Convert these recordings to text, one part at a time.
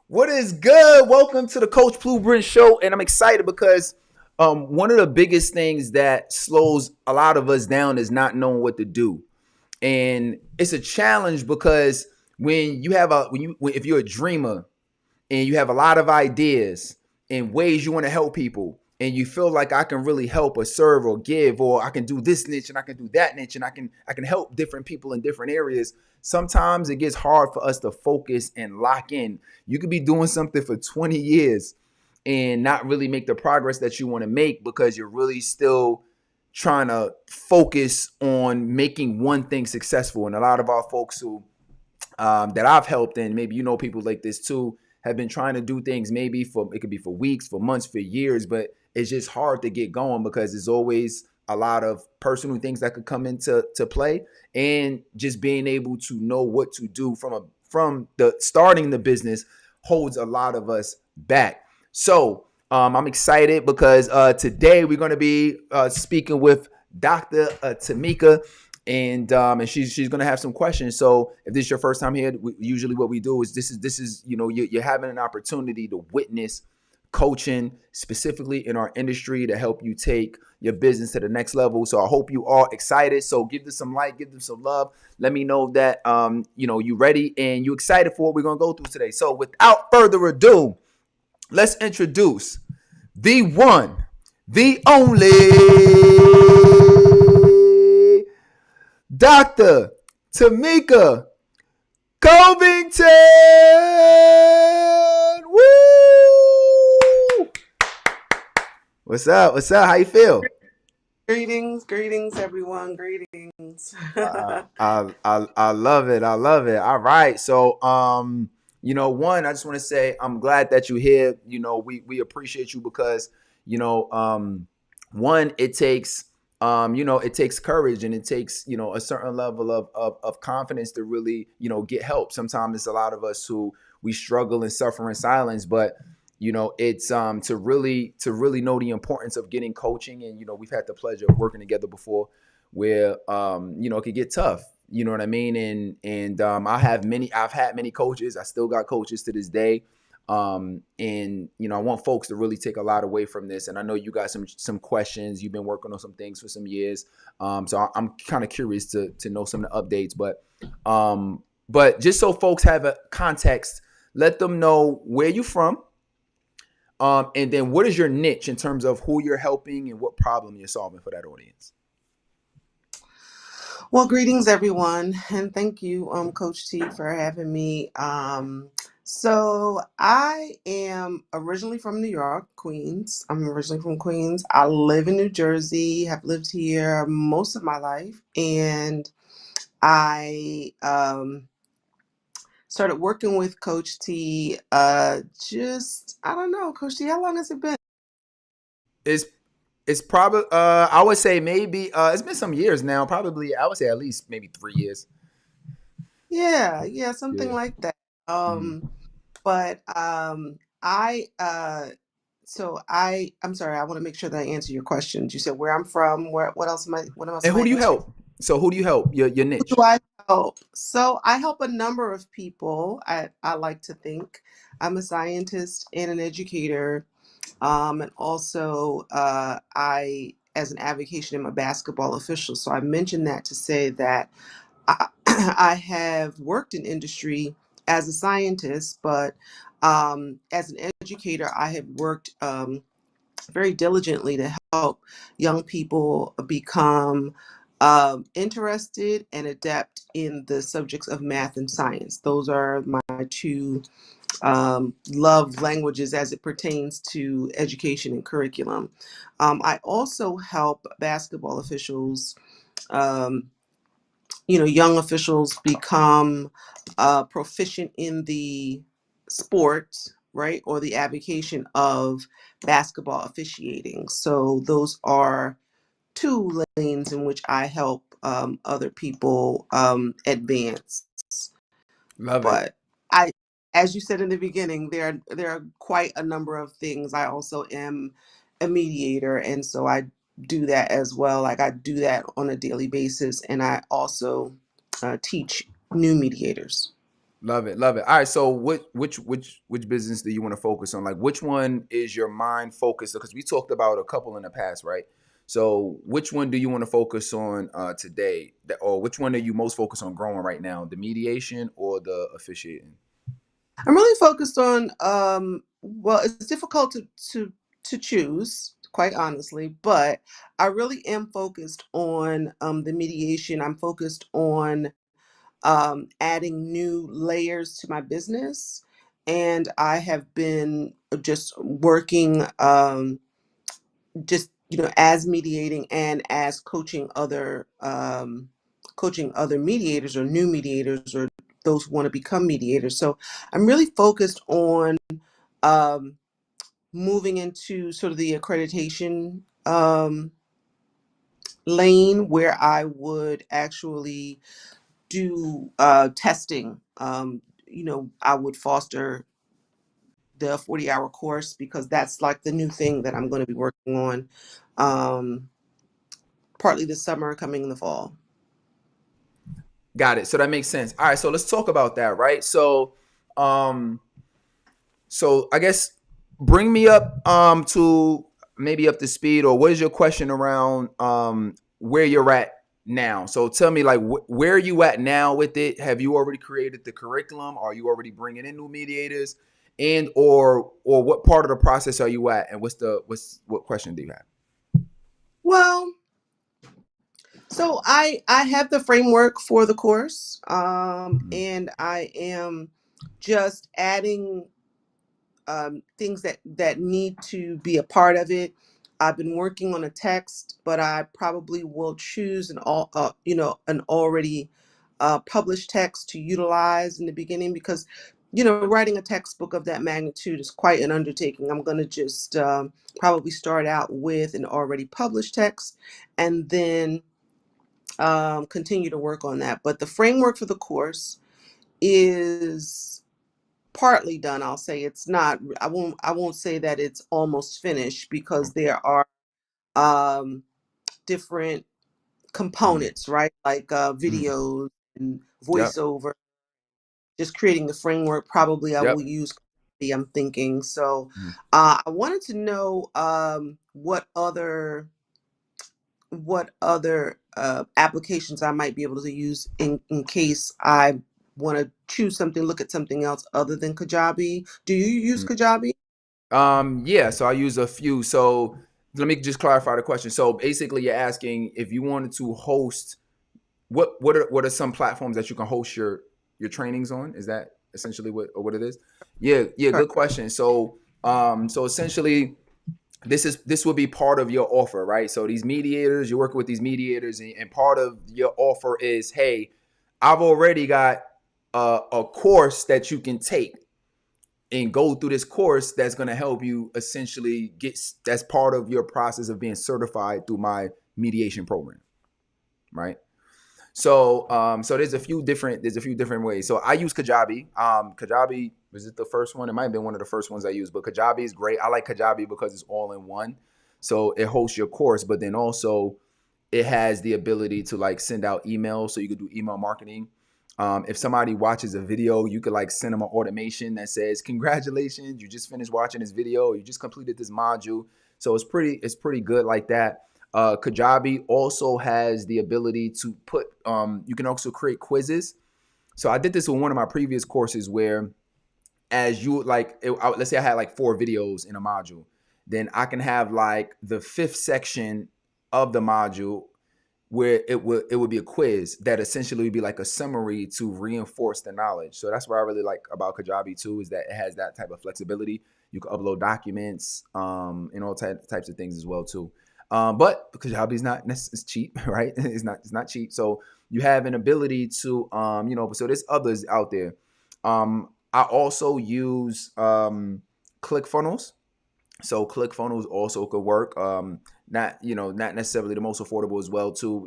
What is good? Welcome to the Coach Blueprint Show, and I'm excited because one of the biggest things that slows a lot of us down is not knowing what to do, and it's a challenge because if you're a dreamer and you have a lot of ideas and ways you want to help people, and you feel like I can really help or serve or give, or I can do this niche and I can do that niche, and I can help different people in different areas. Sometimes it gets hard for us to focus and lock in. You could be doing something for 20 years and not really make the progress that you want to make because you're really still trying to focus on making one thing successful. And a lot of our folks who that I've helped, and maybe you know people like this too, have been trying to do things maybe it could be for weeks, for months, for years, but it's just hard to get going because there's always a lot of personal things that could come into play, and just being able to know what to do from the starting the business holds a lot of us back. So I'm excited because today we're going to be speaking with Dr. Tamika, and she's gonna have some questions. So if this is your first time here, usually what we do is this is you're having an opportunity to witness coaching specifically in our industry to help you take your business to the next level. So I hope you are excited. So give them some light, give them some love. Let me know that you ready and you excited for what we're gonna go through today. So without further ado, let's introduce the one, the only Dr. Tamika Covington. Woo! What's up? What's up? How you feel? Greetings, everyone. Greetings. I love it. I love it. All right. So one, I just want to say I'm glad that you're here. We appreciate you because, one, it takes courage, and it takes, a certain level of confidence to really, get help. Sometimes it's a lot of us who we struggle and suffer in silence, but it's to really know the importance of getting coaching. And we've had the pleasure of working together before where it could get tough. You know what I mean? And I've had many coaches. I still got coaches to this day. And I want folks to really take a lot away from this. And I know you got some questions. You've been working on some things for some years. So I'm kind of curious to know some of the updates. But just so folks have a context, let them know where you're from. And then what is your niche in terms of who you're helping and what problem you're solving for that audience? Well, greetings, everyone, and thank you, Coach T, for having me. So I am originally from New York, Queens. I'm originally from Queens. I live in New Jersey, have lived here most of my life, and I started working with Coach T. I don't know, Coach T. How long has it been? It's it's probably I would say maybe it's been some years now. Probably I would say at least maybe 3 years. Yeah, something Yeah. like that. Mhm. But I I'm sorry, I want to make sure that I answer your questions. You said where I'm from, what else And am who I do you answering? help? So who do you help? Your Who niche. do I help? So I help a number of people. I like to think. I'm a scientist and an educator. And also I as an avocation am a basketball official. So I mentioned that to say that I, I have worked in industry as a scientist, but as an educator, I have worked very diligently to help young people become interested and adept in the subjects of math and science. Those are my two love languages as it pertains to education and curriculum. I also help basketball officials. Um, young officials become proficient in the sport, right, or the avocation of basketball officiating. So those are two lanes in which I help other people advance. Love it. But I, as you said in the beginning, there are quite a number of things. I also am a mediator, and so I do that as well. Like I do that on a daily basis, and I also teach new mediators. Love it, love it. All right, so which business do you want to focus on? Like, which one is your mind focused? Because we talked about a couple in the past, right? So, which one do you want to focus on today, or which one are you most focused on growing right now? The mediation or the officiating? I'm really focused on well, it's difficult to choose, quite honestly, but I really am focused on the mediation. I'm focused on adding new layers to my business. And I have been just working, just as mediating and as coaching other mediators or new mediators or those who want to become mediators. So I'm really focused on um, moving into sort of the accreditation lane where I would actually do testing. I would foster the 40-hour course because that's like the new thing that I'm going to be working on, um, partly this summer, coming in the fall. Got it. So that makes sense. All right, so let's talk about that, right? Um, so I guess bring me up to maybe up to speed, or what is your question around where you're at now? So tell me, like, where are you at now with it? Have you already created the curriculum? Are you already bringing in new mediators? And or what part of the process are you at? And what question do you have? Well, so I have the framework for the course, Mhm. and I am just adding things that need to be a part of it. I've been working on a text, but I probably will choose an already published text to utilize in the beginning because writing a textbook of that magnitude is quite an undertaking. I'm going to just probably start out with an already published text and then continue to work on that. But the framework for the course is partly done. I'll say it's not. I won't say that it's almost finished because there are um, different Mhm. components, right? Like Mhm. videos and Yep. voiceover. Just creating the framework. Probably I will Yep. use. I'm thinking. So Mhm. I wanted to know what other applications I might be able to use in case I want to choose something, look at something else other than Kajabi. Do you use Kajabi? Yeah, so I use a few. So let me just clarify the question. So basically, you're asking if you wanted to host what are some platforms that you can host your trainings on? Is that essentially what it is? Yeah, yeah, Correct. good question. So essentially, this will be part of your offer, right? So these mediators, you're working with these mediators, and part of your offer is, hey, I've already got a course that you can take and go through this course that's going to help you essentially that's part of your process of being certified through my mediation program, right? So there's a few different ways. So I use Kajabi. Kajabi, was it the first one? It might have been one of the first ones I used, but Kajabi is great. I like Kajabi because it's all in one. So it hosts your course, but then also it has the ability to like send out emails, so you could do email marketing. If somebody watches a video, you could like send them an automation that says, "Congratulations, you just finished watching this video. You just completed this module." So it's pretty good like that. Kajabi also has the ability to put. You can also create quizzes. So I did this in one of my previous courses where, as you like, let's say I had like 4 videos in a module, then I can have like the fifth section of the module where it would be a quiz that essentially would be like a summary to reinforce the knowledge. So that's what I really like about Kajabi too, is that it has that type of flexibility. You can upload documents, and all types of things as well too. But Kajabi is not it's cheap, right? It's not cheap. So you have an ability to so there's others out there. I also use ClickFunnels. So ClickFunnels also could work. Not necessarily the most affordable as well too.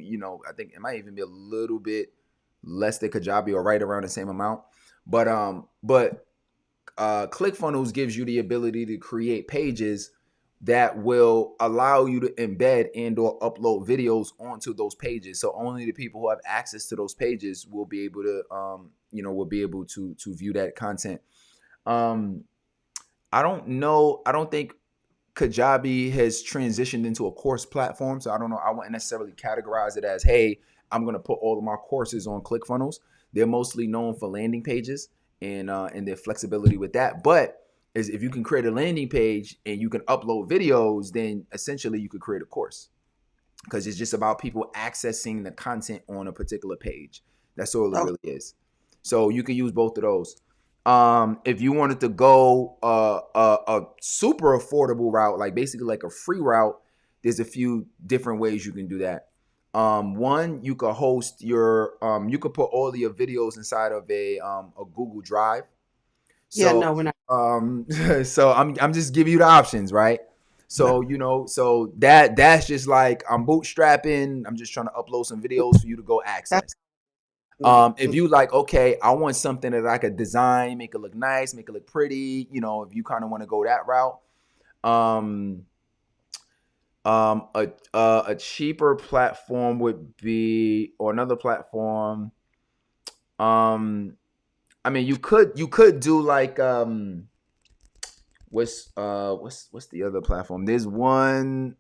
I think it might even be a little bit less than Kajabi or right around the same amount. But ClickFunnels gives you the ability to create pages that will allow you to embed and or upload videos onto those pages. So only the people who have access to those pages will be able to will be able to view that content. Um, I don't know. I don't think Kajabi has transitioned into a course platform. So I don't know. I wouldn't necessarily categorize it as, hey, I'm going to put all of my courses on ClickFunnels. They're mostly known for landing pages and their flexibility with that. But is if you can create a landing page and you can upload videos, then essentially you could create a course, because it's just about people accessing the content on a particular page. That's all it Okay. really is. So you can use both of those. If you wanted to go a super affordable route, like basically like a free route, there's a few different ways you can do that. One, you could host your, you could put all of your videos inside of a Google Drive. Yeah, So no, we're not. so I'm just giving you the options, right? No, So so that's just like I'm bootstrapping. I'm just trying to upload some videos for you to go that's access. good. If you like, okay, I want something that I could design, make it look nice, make it look pretty. If you kind of want to go that route, um, a cheaper platform would be, or another platform. Um, I mean, you could do like what's the other platform? There's one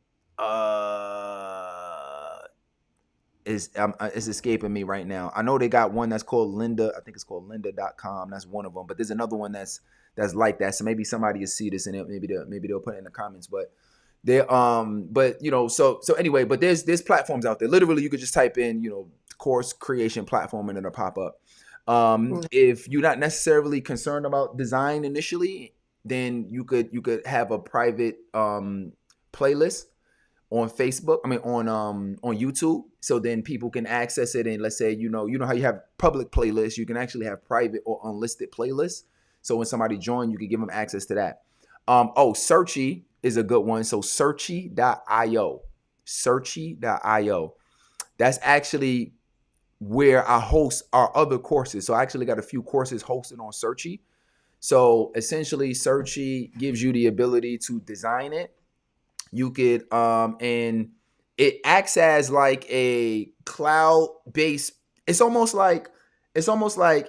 is it's escaping me right now. I know they got one that's called Linda. I think it's called lynda.com. That's one of them. But there's another one that's like that. So maybe somebody will see this and maybe they'll put it in the comments. But so anyway, but there's platforms out there. Literally you could just type in, course creation platform and it'll pop up. Mm. If you're not necessarily concerned about design initially, then you could have a private playlist on Facebook. I mean on YouTube. So then people can access it. And let's say how you have public playlists, you can actually have private or unlisted playlists. So when somebody join, you can give them access to that. Searchy is a good one. So searchy.io. Searchy.io. That's actually where I host our other courses. So I actually got a few courses hosted on Searchy. So essentially, Searchy gives you the ability to design it. You could and it acts as like a cloud based. It's almost like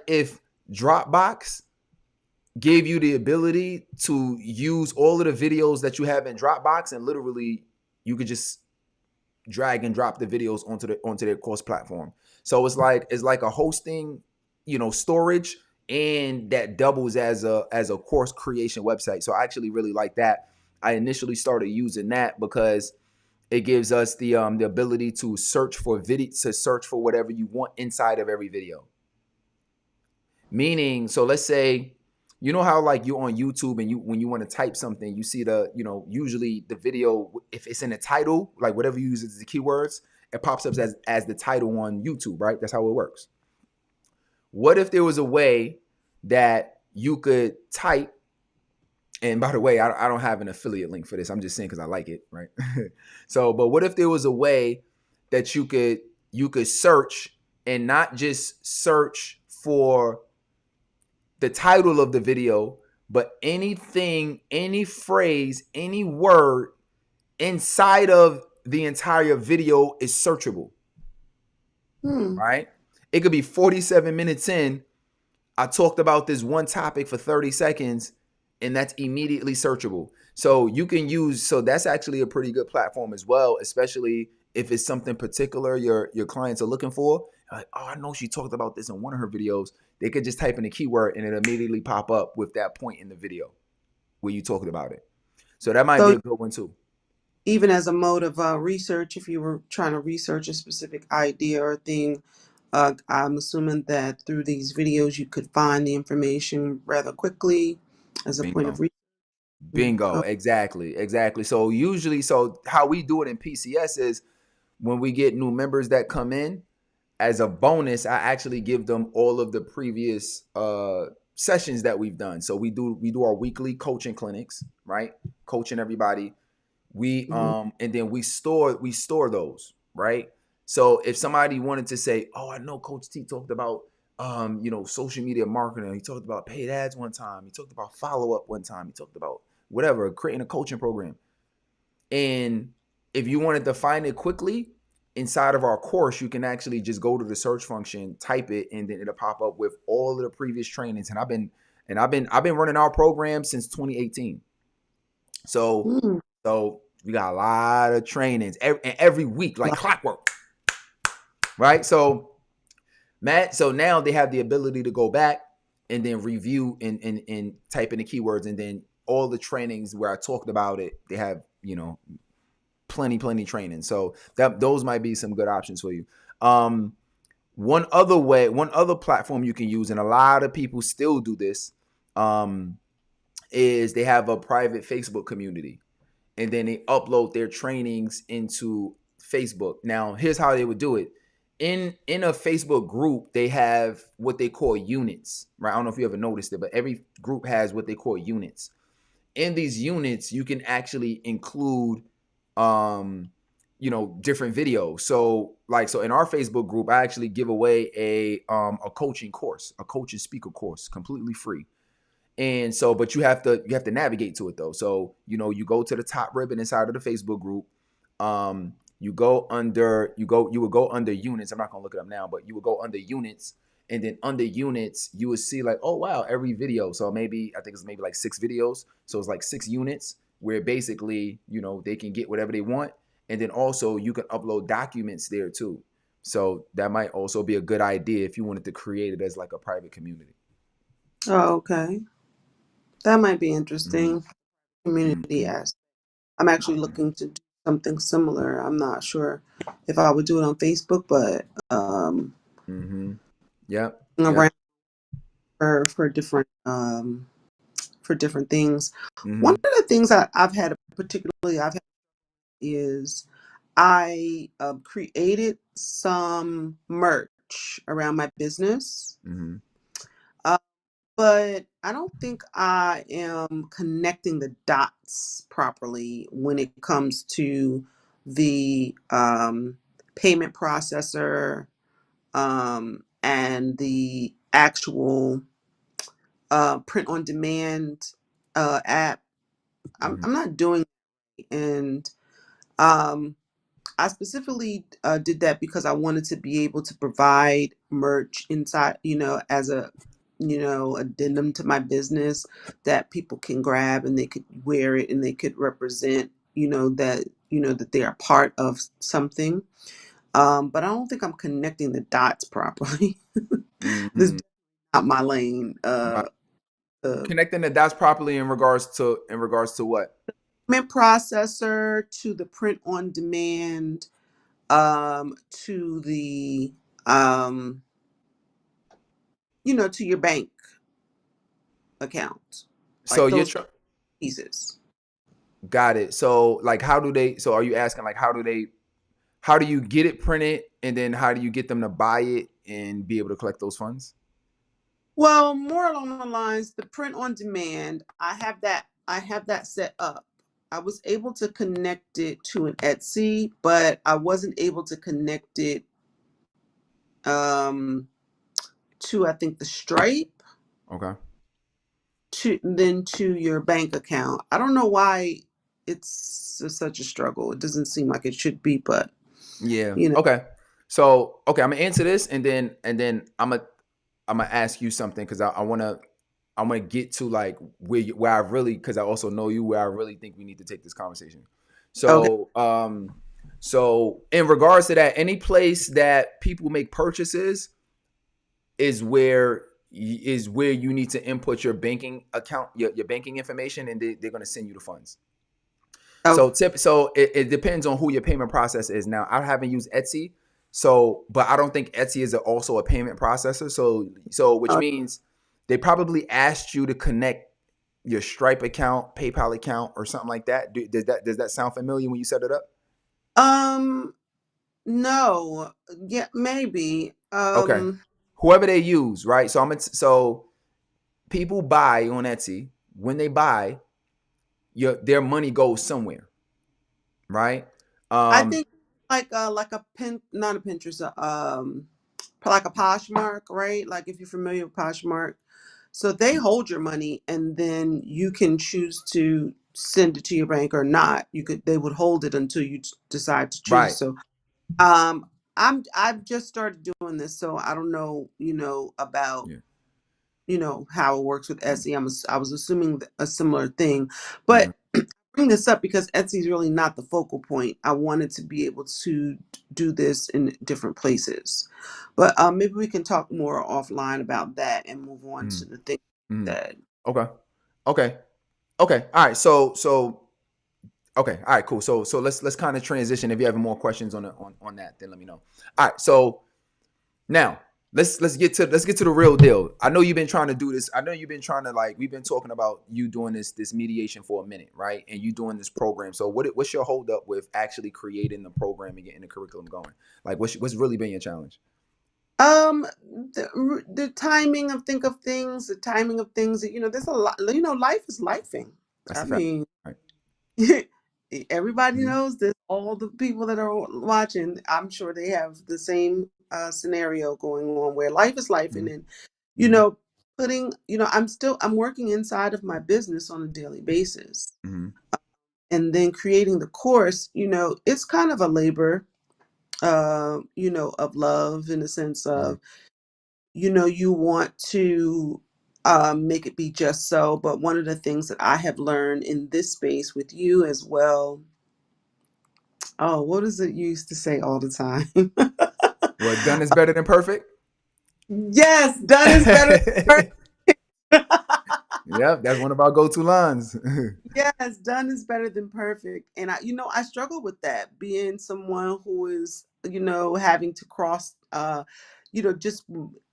if Dropbox gave you the ability to use all of the videos that you have in Dropbox, and literally you could just drag and drop the videos onto their course platform. So it's like a hosting, storage, and that doubles as a course creation website. So I actually really like that. I initially started using that because it gives us the ability to search for whatever you want inside of every video. Meaning, so let's say, how like you on YouTube and you when you want to type something, you see usually the video, if it's in the title, like whatever you use as the keywords, it pops up as the title on YouTube, right? That's how it works. What if there was a way that you could type, and by the way, I don't have an affiliate link for this. I'm just saying because I like it, right? So, but what if there was a way that you could search, and not just search for the title of the video, but anything, any phrase, any word inside of the entire video is searchable, Hmm. right? It could be 47 minutes in. I talked about this one topic for 30 seconds, and that's immediately searchable. So that's actually a pretty good platform as well, especially if it's something particular your clients are looking for. Like, oh, I know she talked about this in one of her videos. They could just type in a keyword and it immediately pop up with that point in the video where you talked about it. So that might be So a good one too. even as a mode of research, if you were trying to research a specific idea or thing, I'm assuming that through these videos you could find the information rather quickly as a point of Bingo. research. Bingo. Oh, Exactly. Exactly. So how we do it in PCS is when we get new members that come in, as a bonus, I actually give them all of the previous sessions that we've done. So we do our weekly coaching clinics, right? Coaching everybody. We mhm. and then we store those, right? So if somebody wanted to say, "Oh, I know Coach T talked about social media marketing. He talked about paid ads one time. He talked about follow up one time. He talked about whatever, creating a coaching program." And if you wanted to find it quickly inside of our course, you can actually just go to the search function, type it, and then it'll pop up with all of the previous trainings. And I've been running our program since 2018. So Mm. so we got a lot of trainings every week, like clockwork, right? So now they have the ability to go back and then review and type in the keywords, and then all the trainings where I talked about it, they have, plenty training. So that those might be some good options for you. Um, one other platform you can use, and a lot of people still do this, um, is they have a private Facebook community, and then they upload their trainings into Facebook. Now, here's how they would do it. In a Facebook group, they have what they call units, right? I don't know if you ever noticed it, but every group has what they call units. In these units, you can actually include um different videos. So in our Facebook group, I actually give away a coaching course, a coaching speaker course, completely free. And so, but you have to navigate to it though. So, you go to the top ribbon inside of the Facebook group. You would go under units. I'm not gonna look it up now, but you would go under units, and then under units, you would see like, oh wow, every video. So maybe I think it's maybe like 6 videos. So it's like 6 units where basically, they can get whatever they want. And then also you can upload documents there too. So that might also be a good idea if you wanted to create it as like a private community. Oh, okay. That might be Mm-hmm. interesting. Community Mm-hmm. aspect. I'm actually looking to do something similar. I'm not sure if I would do it on Facebook, but Mm-hmm. Yep. Yep. around for different for different things. One Mm-hmm. of the things I've had is I created some merch around my business, Mm-hmm. uh, but I don't think I am connecting the dots properly when it comes to the payment processor and the actual print on demand app. Mm-hmm. I'm not doing it. And um, I specifically did that because I wanted to be able to provide merch inside, as a, addendum to my business that people can grab and they could wear it and they could represent, that they are part of something. But I don't think I'm connecting the dots properly. This is Mm-hmm. not my lane. Right. Uh, Connecting the dots properly in regards to what? payment processor to the print on demand, to the um, to your bank account, So like you're those trying. pieces. Got it. So like, how do they? So are you asking like, how do they? How do you get it printed, and then how do you get them to buy it and be able to collect those funds? Well, more along the lines, the print on demand, I have that set up. I was able to connect it to an Etsy, but I wasn't able to connect it um to, I think, the Stripe, Okay. to your bank account. I don't know why such a struggle. It doesn't seem like it should be, but Yeah. you know. Okay. So okay, I'm gonna answer this, and then I'm gonna ask you something because I wanna get to like where I really, because I also know you, where I really think we need to take this conversation. Okay. So in regards to that, any place that people make purchases is where you need to input your banking account, your banking information, and they're gonna send you the funds. Okay. So it depends on who your payment process is. Now, I haven't used Etsy, but I don't think Etsy is also a payment processor. So which means they probably asked you to connect your Stripe account, PayPal account, or something like that. Does that sound familiar when you set it up? Um, no. Yeah, maybe. Okay. Whoever they use, right? So people buy on Etsy. When they buy, their money goes somewhere, right? I Um, think like a pin, not a Pinterest, like a Poshmark, right? Like if you're familiar with Poshmark, so they hold your money, and then you can choose to. send it to your bank or not. They would hold it until you decide to choose. Right. So I've just started doing this, so I don't know, about Yeah. how it works with Etsy. I was assuming a similar thing, Yeah. but bring this up because Etsy is really not the focal point. I wanted to be able to do this in different places, but maybe we can talk more offline about that and move on Mm. to the thing Mm. that. Okay. Okay. Okay. All right. Okay. All right. Cool. So let's kind of transition. If you have more questions on that, then let me know. All right. So now let's get to the real deal. I know you've been trying to do this. I know you've been trying to, like, we've been talking about you doing this mediation for a minute, right? And you doing this program. So what's your hold up with actually creating the program and getting the curriculum going? Like, what's really been your challenge? Um, the timing the timing of things that, there's a lot, life is lifing. That's I the fact. mean, Right. everybody Mm-hmm. knows this. All the people that are watching, I'm sure they have the same scenario going on where life is life, and then you Mm-hmm. know, I'm working inside of my business on a daily basis, Mm-hmm. and then creating the course. It's kind of a labor, of love in the sense Mm-hmm. of, you want to make it be just so. But one of the things that I have learned in this space with you as well. Oh, what is it you used to say all the time? Well, done is better than perfect. Yes, done is better than perfect. Yep, that's one of our go-to lines. Yes, done is better than perfect. And I struggle with that, being someone who is, having to cross, just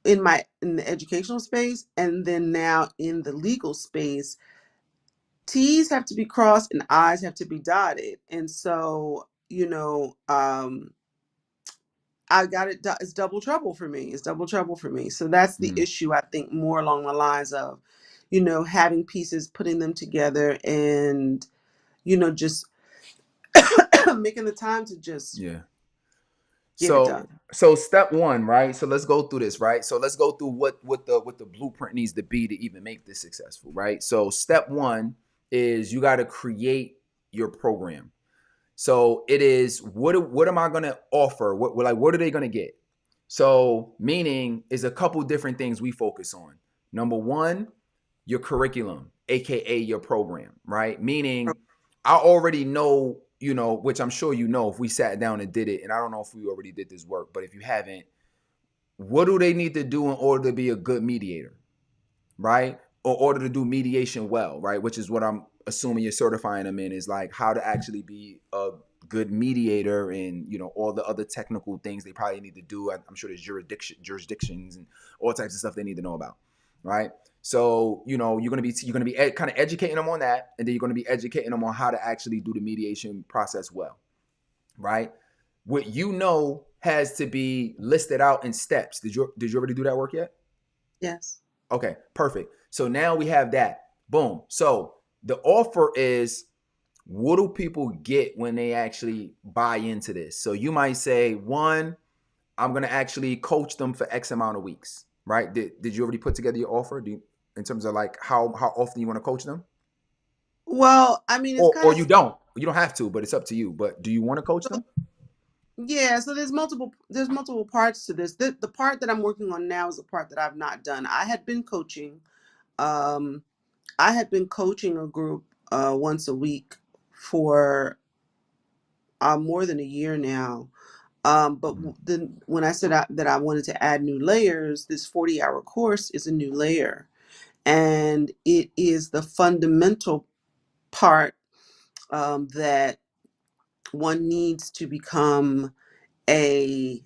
in the educational space, and then now in the legal space, T's have to be crossed and I's have to be dotted. And so, I got it. It's double trouble for me. It's double trouble for me. So that's the Mm, issue. I think more along the lines of, having pieces, putting them together, and just making the time to just yeah. get it So done. so step one, right? So let's go through this, right? So let's go through what the blueprint needs to be to even make this successful, right? So step one is you got to create your program. So it is, what am I gonna offer? What are they gonna get? So meaning is a couple different things we focus on. Number one, your curriculum, aka your program, right? Meaning I already know, which I'm sure if we sat down and did it, and I don't know if we already did this work, but if you haven't, what do they need to do in order to be a good mediator, right? Or order to do mediation well, right? Which is what I'm assuming you're certifying them in, is like how to actually be a good mediator, and all the other technical things they probably need to do. I'm sure there's jurisdictions and all types of stuff they need to know about, right? So you're gonna be kind of educating them on that, and then you're gonna be educating them on how to actually do the mediation process well, right? What has to be listed out in steps. Did you already do that work yet? Yes. Okay, perfect. So now we have that. Boom. So the offer is, what do people get when they actually buy into this? So you might say, one, I'm going to actually coach them for X amount of weeks, right? Did you already put together your offer? In terms of like how often you want to coach them? Well, I mean, it's kind Or of. you don't. You don't have to, but it's up to you. But do you want to coach them? Yeah, so there's multiple parts to this. The part that I'm working on now is the part that I've not done. Um I had been coaching a group once a week for more than a year now. But Mm, then when I said that I wanted to add new layers, this 40-hour course is a new layer, and it is the fundamental part that one needs to become a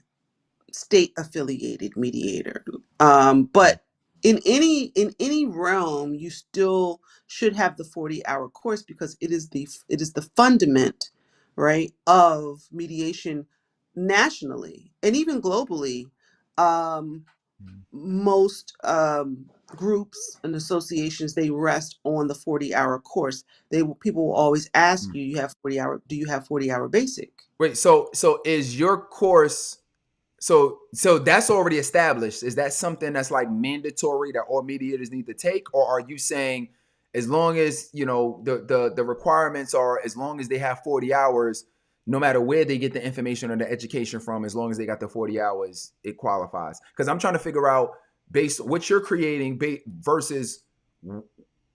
state affiliated mediator. mm, But in any realm, you still should have the 40-hour course because it is the fundament, right, of mediation nationally and even globally. Um, mm, Most groups and associations, they rest on the 40-hour course. People will always ask mm. you, do you have 40-hour basic? Wait, so is your course, so that's already established? Is that something that's like mandatory that all mediators need to take, or are you saying as long as the requirements are, as long as they have 40 hours, no matter where they get the information or the education from, as long as they got the 40 hours, it qualifies. Because I'm trying to figure out, based on what you're creating versus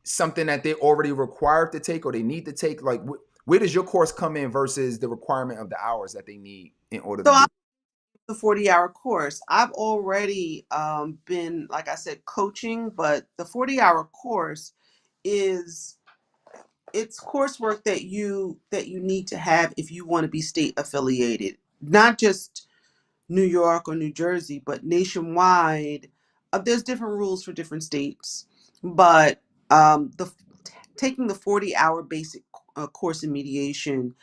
something that they're already required to take or they need to take, like where does your course come in versus the requirement of the hours that they need in order to So do. I'm the 40-hour course. I've already been, like I said, coaching, but the 40-hour course is it's coursework that you need to have if you want to be state affiliated, not just New York or New Jersey, but nationwide. There's different rules for different states, but the taking the 40-hour basic course in mediation,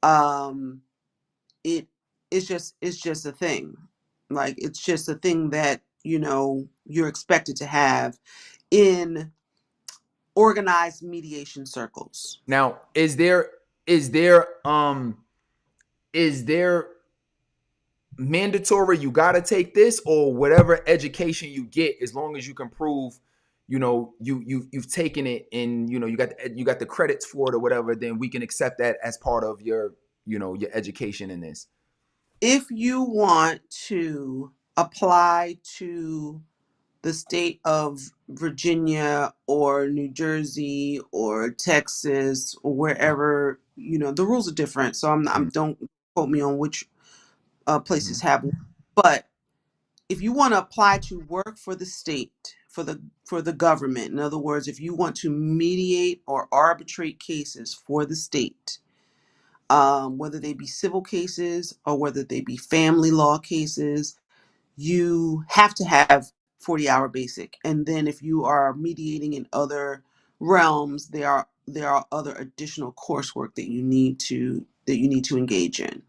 um, it it's just a thing. Like it's just a thing that you're expected to have in organized mediation circles. Now, is there mandatory you got to take this, or whatever education you get, as long as you can prove you've taken it, and you got the credits for it or whatever, then we can accept that as part of your education in this. If you want to apply to the state of Virginia or New Jersey or Texas or wherever, the rules are different. So Mhm, don't quote me on which places mhm. have, but if you want to apply to work for the state, for the government, in other words, if you want to mediate or arbitrate cases for the state, whether they be civil cases or whether they be family law cases, you have to have 40-hour basic. And then if you are mediating in other realms, there are other additional coursework that you need to engage in.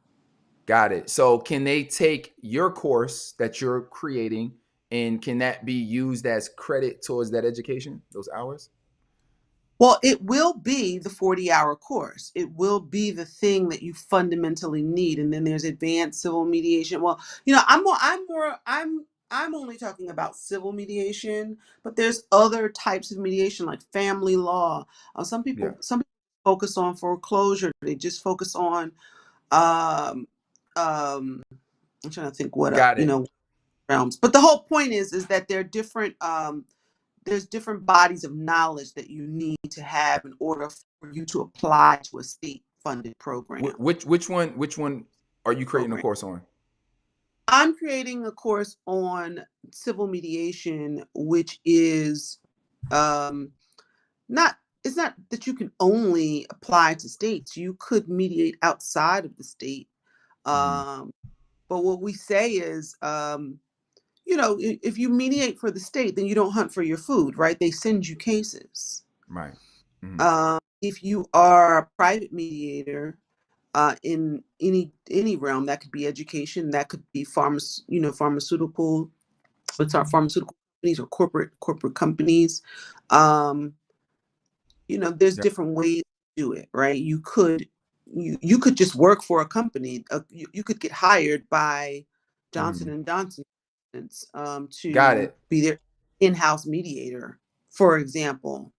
Got it. So can they take your course that you're creating, and can that be used as credit towards that education, those hours? Well, it will be the 40-hour course. It will be the thing that you fundamentally need. And then there's advanced civil mediation. Well, I'm only talking about civil mediation, but there's other types of mediation like family law. Yeah. Some people focus on foreclosure. They just focus on um um I'm trying to think what Got it. realms. But the whole point is that there are different there's different bodies of knowledge that you need to have in order for you to apply to a state funded Which one are you creating a program. course on? I'm creating a course on civil mediation, which is um, not it's not that you can only apply to states. You could mediate outside of the state. Mhm. Um, but what we say is, if you mediate for the state, then you don't hunt for your food, right? They send you cases. Right. Mhm. If you are a private mediator in any realm, that could be education, that could be pharmaceutical. What's our pharmaceutical companies or corporate companies? Um, there's Yep. different ways to do it, right? You could just work for a company. You could get hired by Johnson Mhm. and Johnson, Got to it. be their in-house mediator, for example.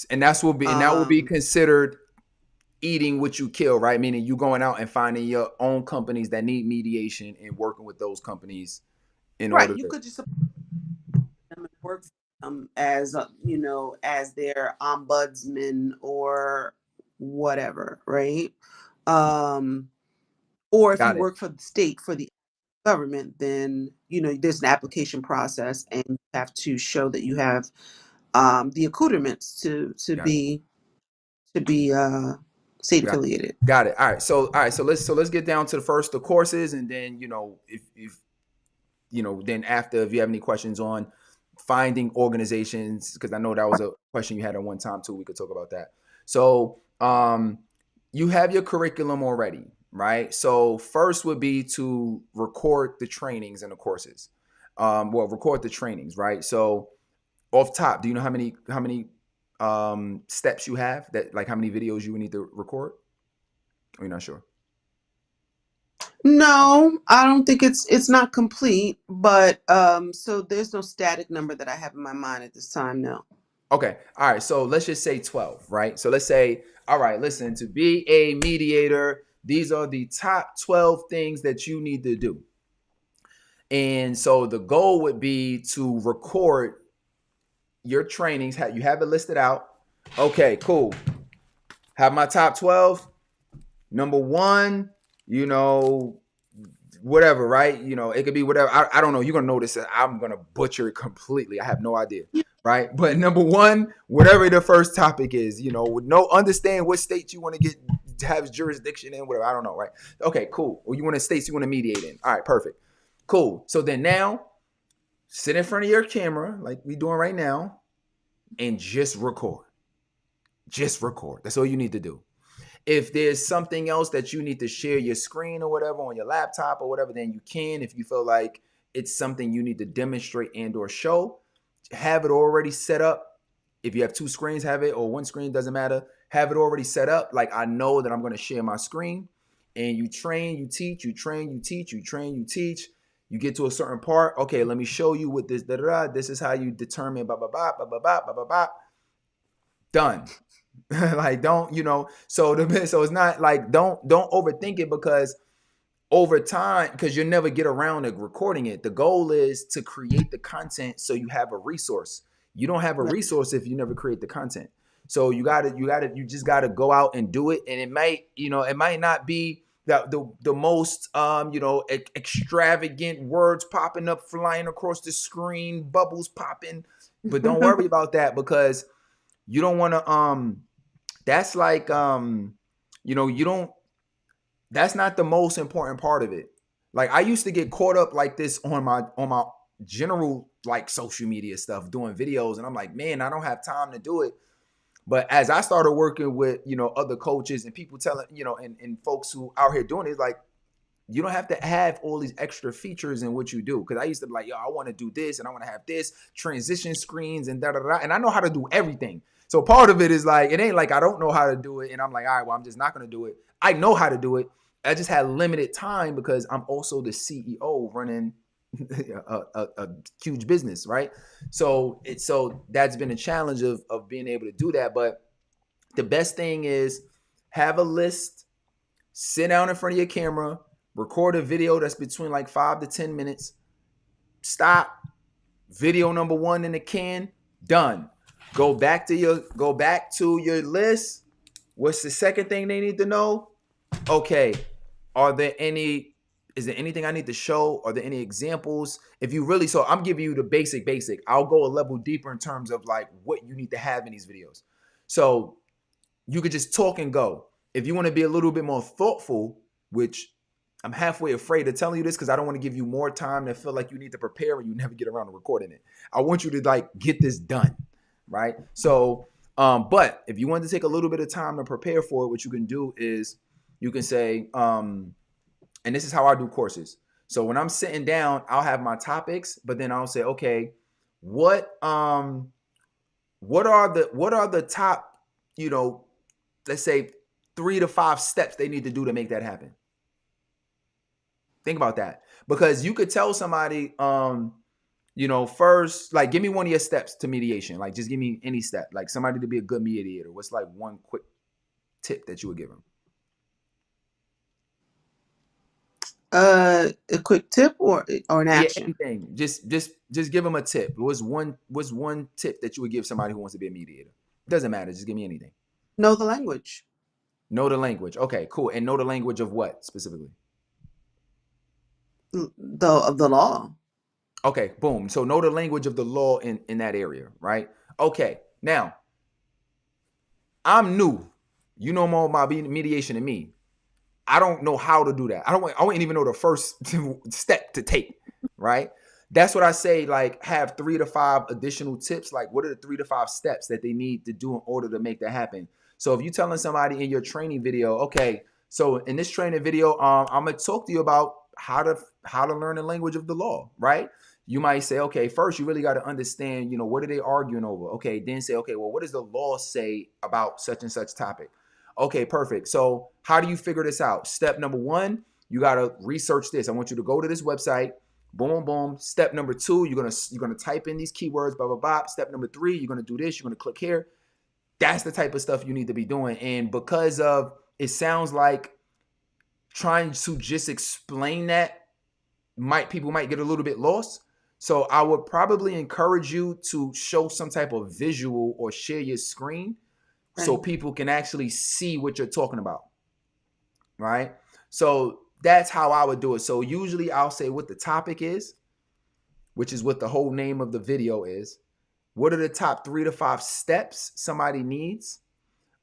And that will be Um, considered eating what you kill, right? Meaning you going out and finding your own companies that need mediation and working with those companies in right. order You to. could just them and work for them as as their ombudsman or whatever, right? Um, or if you Got it. work for the state, for the government, then there's an application process, and you have to show that you have the accoutrements Got it. to be state Got it. affiliated. Got it. All right. So let's get down to the courses, and then if then after, if you have any questions on finding organizations, because I know that was a question you had at one time too, we could talk about that. So you have your curriculum already, right? So first would be to record the trainings and the courses. Well, record the trainings, right? So off top, do you know how many steps you have, that like how many videos you would need to record? Or you're not sure? No, I don't think it's not complete, but so there's no static number that I have in my mind at this time. No. Okay. All right. So let's just say 12, right? So let's say, all right, listen, to be a mediator, these are the top 12 things that you need to do. And so the goal would be to record your trainings. You have it listed out. Okay, cool. Have my top 12. Number one, you know, whatever, right? It could be whatever. I don't know. You're gonna notice that I'm gonna butcher it completely. I have no idea, right? But number one, whatever the first topic is, with no understand what states you want to get have jurisdiction in, whatever. I don't know, right? Okay, cool. Or you want to states you want to mediate in. All right, perfect, cool. So then now, sit in front of your camera like we doing right now, and just record. Just record. That's all you need to do. If there's something else that you need to share your screen or whatever on your laptop or whatever, then you can. If you feel like it's something you need to demonstrate and or show, have it already set up. If you have two screens, have it, or one screen, doesn't matter. Have it already set up. Like, I know that I'm going to share my screen, and you train, you teach, you train, you teach, you train, you teach. You get to a certain part. Okay, let me show you with this. Da, da, da. This is how you determine. Blah blah blah blah blah blah blah blah blah. Done. Like, don't, so it's not like, don't overthink it, because over time, because you'll never get around to recording it. The goal is to create the content so you have a resource. You don't have a Right. resource if you never create the content. So you just gotta go out and do it. And it might not be the most extravagant words popping up, flying across the screen, bubbles popping. But don't worry about that, because you don't want to that's like you don't that's not the most important part of it. Like, I used to get caught up like this on my general, like, social media stuff, doing videos, and I'm like, man, I don't have time to do it. But as I started working with other coaches and people telling and folks who out here doing it, like, you don't have to have all these extra features in what you do. Because I used to be like, yo, I want to do this and I want to have this transition screens and da da da. And I know how to do everything. So part of it is like, it ain't like I don't know how to do it and I'm like, all right, well, I'm just not going to do it. I know how to do it. I just had limited time because I'm also the CEO running a huge business, right? So that's been a challenge of being able to do that. But the best thing is, have a list, sit down in front of your camera, record a video that's between like 5 to 10 minutes. Stop. Video number one in the can. Done. Go back to your list. What's the second thing they need to know? Okay. Is there anything I need to show? Are there any examples? So I'm giving you the basic. I'll go a level deeper in terms of like what you need to have in these videos. So you could just talk and go. If you want to be a little bit more thoughtful, which I'm halfway afraid of telling you this because I don't want to give you more time to feel like you need to prepare and you never get around to recording it. I want you to like get this done, right? So, but if you want to take a little bit of time to prepare for it, what you can do is you can say, and this is how I do courses. So when I'm sitting down, I'll have my topics, but then I'll say, okay, what are the top, let's say 3 to 5 steps they need to do to make that happen. Think about that, because you could tell somebody, first, like, give me one of your steps to mediation. Like, just give me any step, like somebody to be a good mediator. What's like one quick tip that you would give them? A quick tip or an Yeah, action? anything. Just give them a tip. What's one tip that you would give somebody who wants to be a mediator? Doesn't matter. Just give me anything. Know the language. Know the language. Okay, cool. And know the language of what specifically? Of the law. Okay, boom. So know the language of the law in that area, right? Okay. Now, I'm new. You know more about mediation than me. I don't know how to do that. I wouldn't even know the first step to take, right? That's what I say, like, have 3 to 5 additional tips. Like, what are the 3 to 5 steps that they need to do in order to make that happen? So if you're telling somebody in your training video, okay, so in this training video, I'm gonna talk to you about how to learn the language of the law, right? You might say, okay, first you really got to understand, what are they arguing over? Okay, then say, okay, well, what does the law say about such and such topic? Okay, perfect. So how do you figure this out? Step number one, you got to research this. I want you to go to this website, Boom, boom, boom. Step number two, you're gonna type in these keywords, blah blah blah. Step number three, you're gonna do this. You're gonna click here. That's the type of stuff you need to be doing. And because of it sounds like trying to just explain that people might get a little bit lost. So I would probably encourage you to show some type of visual or share your screen so Right. people can actually see what you're talking about, right? So that's how I would do it. So usually I'll say what the topic is, which is what the whole name of the video is. What are the top 3 to 5 steps somebody needs?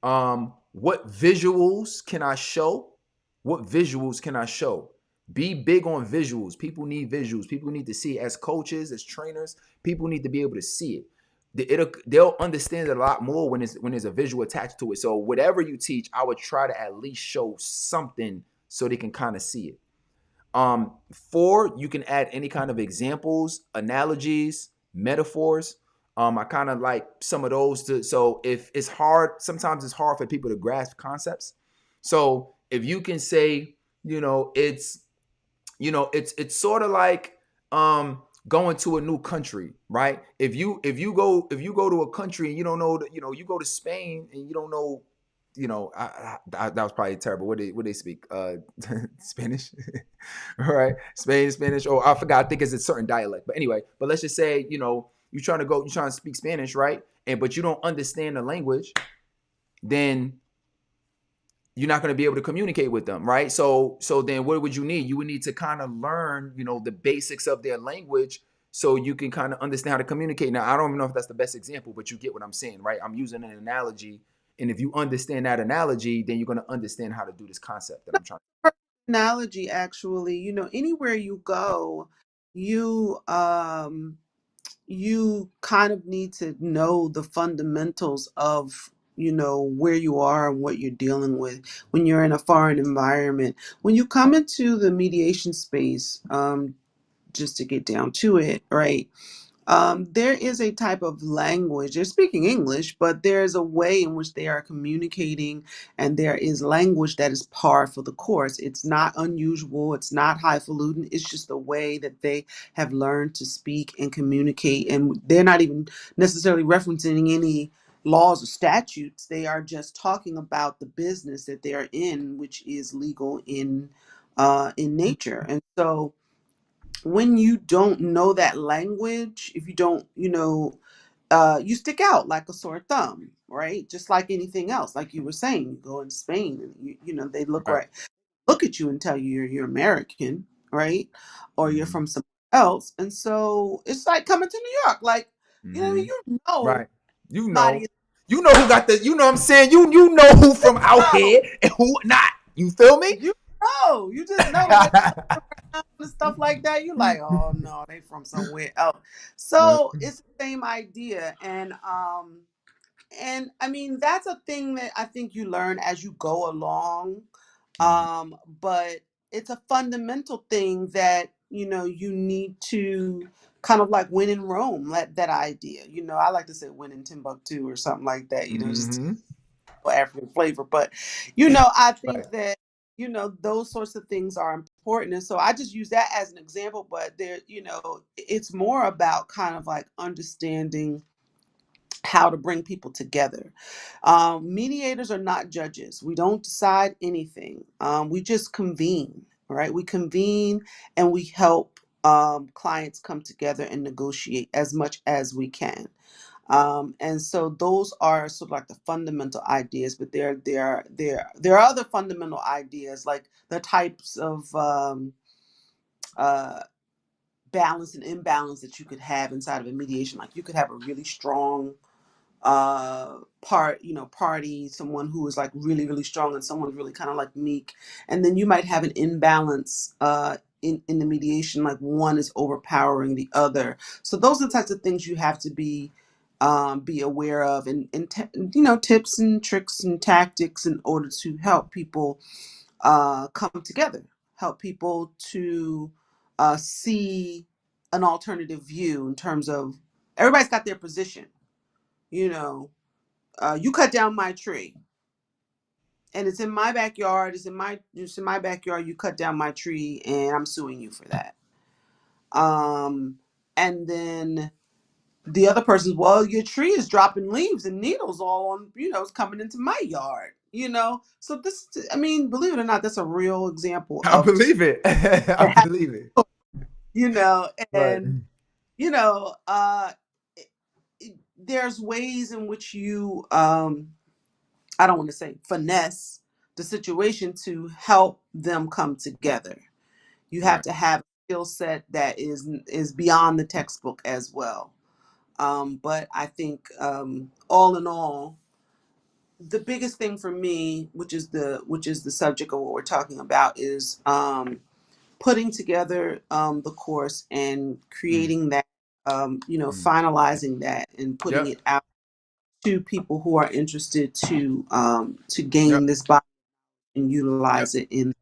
What visuals can I show? What visuals can I show? Be big on visuals. People need visuals. People need to see it. As coaches, as trainers, people need to be able to see it. They'll understand it a lot more when there's a visual attached to it. So whatever you teach, I would try to at least show something so they can kind of see it. 4, you can add any kind of examples, analogies, metaphors. I kind of like some of those to, so if it's hard, sometimes it's hard for people to grasp concepts. So if you can say, you know, it's sort of like going to a new country, right? If you go to a country and you don't know, you go to Spain and you don't know, that was probably terrible. What they speak? Spanish, all right? Spain, Spanish. Oh, I forgot. I think it's a certain dialect. But anyway, but let's just say you're trying to speak Spanish, right? And but you don't understand the language, then you're not going to be able to communicate with them, right? So then what would you need? You would need to kind of learn, the basics of their language so you can kind of understand how to communicate. Now, I don't even know if that's the best example, but you get what I'm saying, right? I'm using an analogy, and if you understand that analogy, then you're going to understand how to do this concept that I'm trying. Analogy, actually, anywhere you go, you you kind of need to know the fundamentals of where you are and what you're dealing with when you're in a foreign environment. When you come into the mediation space, just to get down to it, right? There is a type of language. They're speaking English, but there's a way in which they are communicating, and there is language that is par for the course. It's not unusual, it's not highfalutin, it's just the way that they have learned to speak and communicate. And they're not even necessarily referencing any laws or statutes. They are just talking about the business that they're in, which is legal in nature. And so when you don't know that language, if you don't, you stick out like a sore thumb, right? Just like anything else, like you were saying, you go in Spain and they Right. look at you and tell you you're American, right? Or you're Mm-hmm. from somewhere else, and so it's like coming to New York, like Mm-hmm. you know Right. You somebody know, is who got the. You know what I'm saying. You know who from out no, here and who not. You feel me? you just know the way and stuff like that, you like, oh no, they from somewhere else. So it's the same idea. And I mean, that's a thing that I think you learn as you go along. Mhm. But it's a fundamental thing that, you need to kind of like win in Rome, that idea. I like to say win in Timbuktu or something like that, just Mhm. for African flavor. But, I Right. think that, those sorts of things are important. And so I just use that as an example, but there, it's more about kind of like understanding how to bring people together. Mediators are not judges. We don't decide anything. We just convene, right? We convene and we help clients come together and negotiate as much as we can. And so those are sort of like the fundamental ideas, but there are other fundamental ideas like the types of uh, balance and imbalance that you could have inside of a mediation. Like you could have a really strong party, someone who is like really really strong and someone really kind of like meek, and then you might have an imbalance in the mediation, like one is overpowering the other. So those are the types of things you have to be aware of, and tips and tricks and tactics in order to help people come together, help people to see an alternative view in terms of everybody's got their position. you know you cut down my tree and it's in my backyard, it's in my backyard, you cut down my tree and I'm suing you for that. Um, and then the other person's, well, your tree is dropping leaves and needles all on, it's coming into my yard, So this, I mean, believe it or not, that's a real example I of, believe it. I believe it. you know, Right. and, you know, uh, there's ways in which you, I don't want to say finesse the situation to help them come together. You have Right. to have a skill set that is beyond the textbook as well. But I think, all in all, the biggest thing for me, which is the subject of what we're talking about, is putting together the course and Mm. creating that, Mm. finalizing that and putting Yep. it out to people who are interested to Yep. gain this body and Yep. utilize it in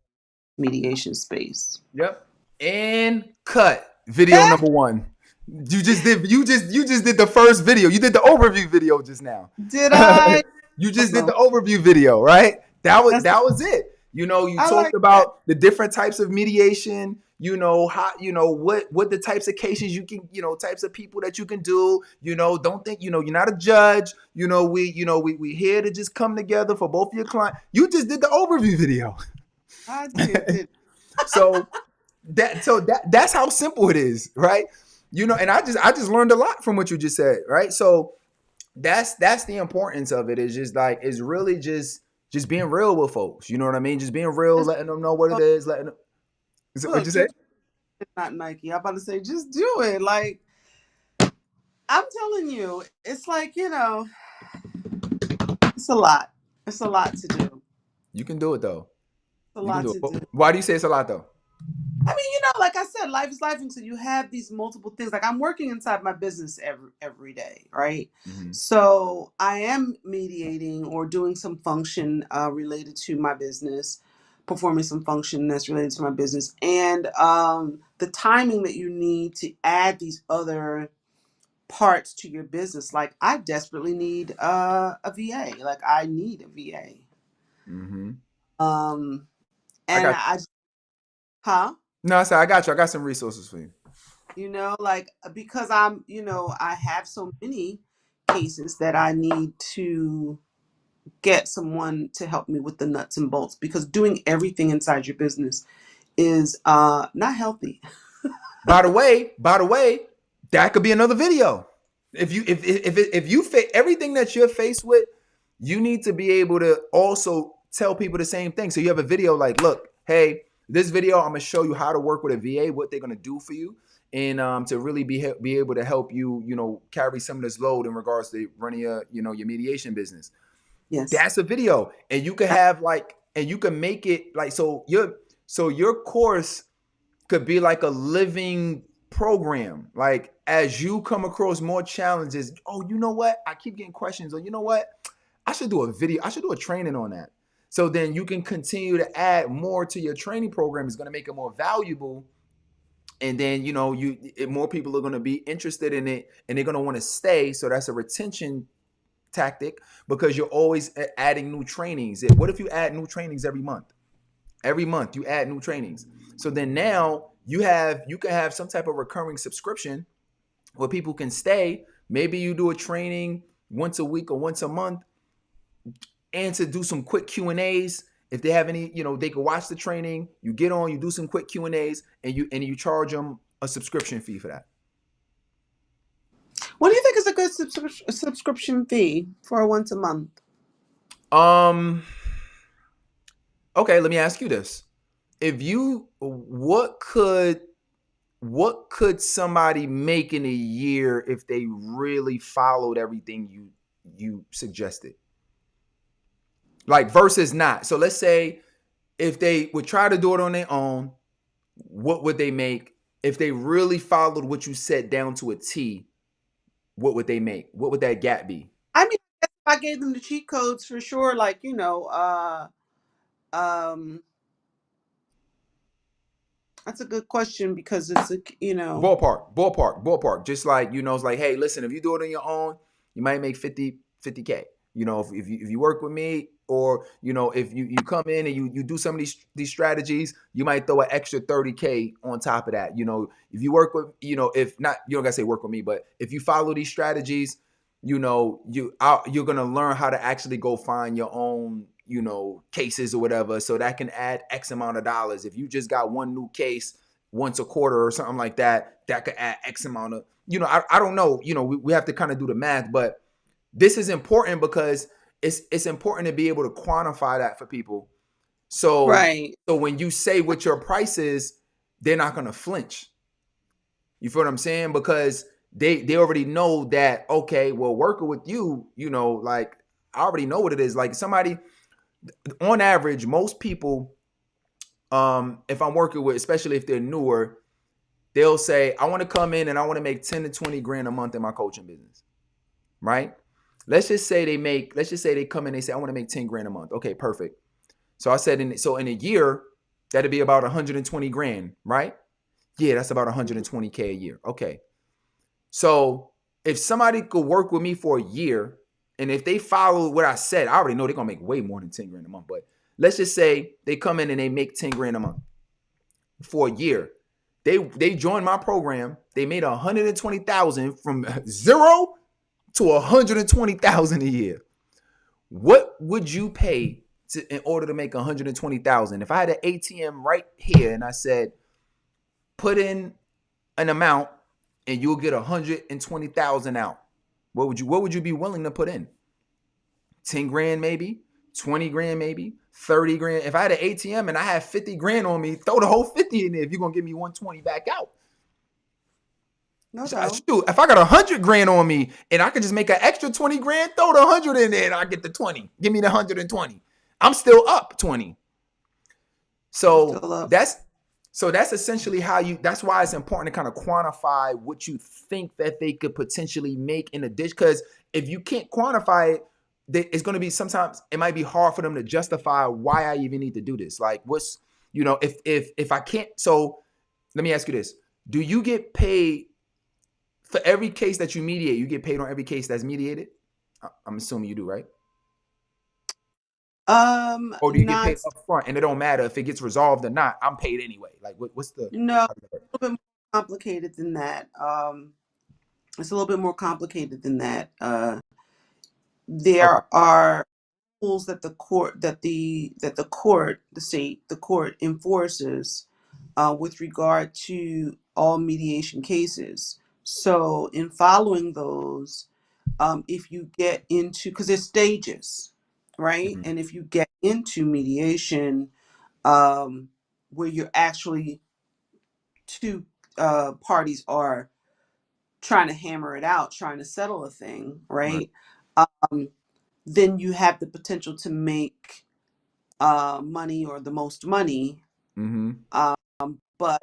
mediation space. Yep. And cut. Video number one. You just did the first video. You did the overview video just now. Did I? You just did Awesome. the overview video, right? That was That's that was it. You I talked like that. about the different types of mediation, how what the types of cases you can, types of people that you can do. Don't think, you're not a judge. We here to just come together for both of your clients. You just did the overview video. I did. So that's how simple it is, right? And I just learned a lot from what you just said, right? So that's the importance of it, is just like, is really just being real with folks. You know what I mean? Just being real, Just letting them know what it is, letting them, is it what look, you say? just it's not Nike. I'm about to say, just do it. Like, I'm telling you, it's like, it's a lot. It's a lot to do. You can do it though. It's a You can lot do to it. do. Why do you say it's a lot though? I mean, like I said, life is life, and so you have these multiple things. Like, I'm working inside my business every day, right? Mm-hmm. So I am mediating or doing some function related to my business, performing some function that's related to my business, and the timing that you need to add these other parts to your business. Like, I desperately need a VA. Like, I need a VA. Mm-hmm. Um, I and got you. I, huh? No, I said I got you. I got some resources for you. Like, because I have so many cases that I need to get someone to help me with the nuts and bolts, because doing everything inside your business is not healthy. By the way, that could be another video. If you everything that you're faced with, you need to be able to also tell people the same thing. So you have a video like, look, hey, this video I'm gonna show you how to work with a VA, what they're gonna do for you, and to really be able to help you, carry some of this load in regards to running your mediation business. Yes. That's a video, and you can have like, and you can make it like, so your course could be like a living program. Like, as you come across more challenges, oh, you know what? I keep getting questions. Or, you know what? I should do a video. I should do a training on that. So then you can continue to add more to your training program. It's going to make it more valuable. And then, more people are going to be interested in it, and they're going to want to stay. So that's a retention tactic, because you're always adding new trainings. What if you add new trainings every month? Every month you add new trainings. So then now you can have some type of recurring subscription where people can stay. Maybe you do a training once a week or once a month, and to do some quick Q&As. If they have any, they can watch the training. You get on, you do some quick Q&As, and you charge them a subscription fee for that. What do you think is a good subscription fee for a once a month? Um. Okay, let me ask you this: If you, what could somebody make in a year if they really followed everything you suggested, like, versus not? So let's say if they would try to do it on their own, what would they make? If they really followed what you said down to a T, what would they make? What would that gap be? I mean, if I gave them the cheat codes for sure, like, um, that's a good question, because it's Ballpark. Just like, it's like, hey, listen, if you do it on your own, you might make 50K. If you work with me, or if you come in and you do some of these strategies, you might throw an extra 30K on top of that. If you work with, if not, you don't gotta say work with me, but if you follow these strategies, you're gonna learn how to actually go find your own cases or whatever, so that can add X amount of dollars. If you just got one new case once a quarter or something like that, that could add X amount of, I don't know, we have to kind of do the math, but this is important because it's important to be able to quantify that for people. So Right. when you say what your price is, they're not gonna flinch. You feel what I'm saying? Because they already know that, okay, well, working with you, like, I already know what it is. Like, somebody, on average, most people, if I'm working with, especially if they're newer, they'll say, I want to come in and I want to make 10 to 20 grand a month in my coaching business. Right? Let's just say they come in, they say, I want to make 10 grand a month. Okay, perfect. So I said, in a year, that'd be about 120 grand, right? Yeah, that's about 120K a year. Okay. So if somebody could work with me for a year, and if they follow what I said, I already know they're gonna make way more than 10 grand a month. But let's just say they come in and they make 10 grand a month for a year. They joined my program. They made 120,000 from zero to 120,000 a year. What would you pay in order to make 120,000? If I had an ATM right here and I said, put in an amount and you'll get 120,000 out, what would you be willing to put in? 10 grand maybe, 20 grand maybe, 30 grand. If I had an ATM and I had 50 grand on me, throw the whole 50 in there if you're gonna give me 120 back out. No doubt. Shoot, if I got 100 grand on me and I could just make an extra 20 grand, throw the 100 in there and I get the 20. Give me the 120. I'm still up 20. You're So still up. that's essentially how that's why it's important to kind of quantify what you think that they could potentially make in a dish. Because if you can't quantify it, it's going to be, sometimes it might be hard for them to justify why I even need to do this. Like, what's, if I can't. So let me ask you this: do you get paid for every case that you mediate? You get paid on every case that's mediated? I'm assuming you do, right? Or do you get paid Not. up front and it don't matter if it gets resolved or not? I'm paid anyway. Like, what's the? No, How does that work? a little bit more complicated than that. It's a little bit more complicated than that. Okay. There are rules that the court enforces with regard to all mediation cases. So, in following those, if you get into, because there's stages, right? Mm-hmm. And if you get into mediation, um, where you're actually two parties are trying to hammer it out, trying to settle a thing, Right. right? Um, then you have the potential to make money or the most money. Mm-hmm. But